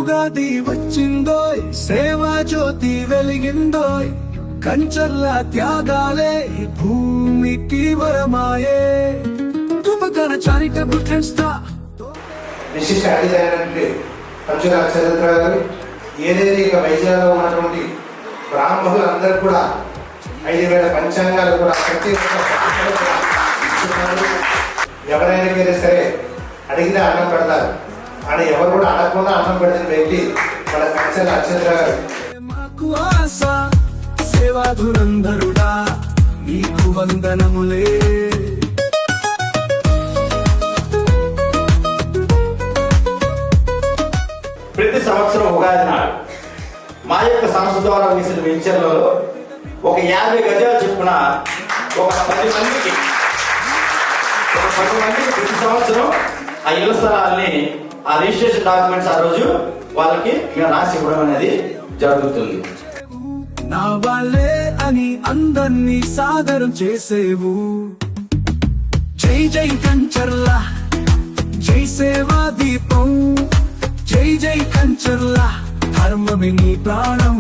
ఉగాది వచ్చిందోయ్, సేవా జ్యోతి వెలిగిందోయ్, కంచర్ల త్యాగాలే భూమికి వరమాయే. తుమకన charitable trust విశిష్ట అతిథి పంచుల చరిత్ర గారు ఏదైతే ఇక వైజాగ్లో ఉన్నటువంటి బ్రాహ్మణులందరూ కూడా 5,000 పంచాంగాలు కూడా ఎవరైనా సరే అడిగినా అన్నం పెడతారు. అని ఎవరు కూడా అడగకుండా అన్నం పెడుతున్న వ్యక్తి మన పంచాల అక్షంద్ర గారు. మాకు ఆశ సేవాధురంధరుడా నీకు వందనములే. ప్రతి సంవత్సరం ఉగాది నాడు మా యొక్క సంస్థ ద్వారా వేసిన వెంచర్లలో ఒక 50 గజాలు చొప్పున ఒక 10 మందికి ప్రతి సంవత్సరం ఆ ఇళ్ల స్థలాల్ని ఆ రిజిస్ట్రేషన్ డాక్యుమెంట్స్ ఆ రోజు వాళ్ళకి రాసి ఇవ్వడం అనేది జరుగుతుంది. నా వాళ్ళే అని అందరినీ సాదరం చేసేవు. జై జై కంచర్ల, జై సేవా దీపం, జై జై కంచర్ల, ధర్మమే నీ ప్రాణం.